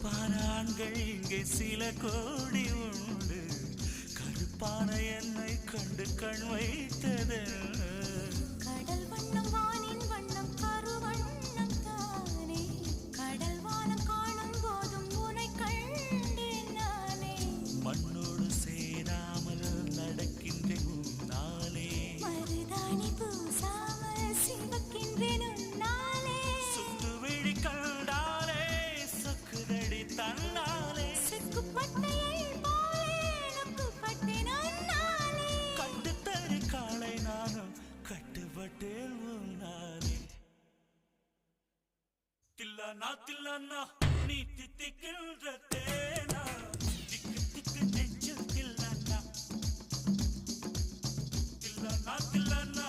கருப்பான ஆண்கள் இங்கே சில கோடி உண்டு. கருப்பான என்னை கண்டு கண் வைத்தது. கடல் வண்ணம் வானின் வண்ணம் கருவண்ணம் தானே. கடல் வானம் காணும் போதும் உனை கண்டேன் நானே. மண்ணோடு சேராமல் நடக்கின்றேன் உன்னாலே. மருதாணி பூசாமல் சிவக்கின்றேன் உன்னாலே. சுட்டு விழி கண்டாலே சொக்குதடி தன்னாலே. செக்குப்பட்டையை போலே நொக்குப்பட்டேன் உன்னாலே. கட்டுத்தறி காளை நானும் கட்டுப்பட்டேன் உன்னாலே. தில்லானா தில்லானா நீ தித்திக்கின்ற தேனா. திக்கு திக்கு நெஞ்சில் தில்லானா. தில்லானா தில்லானா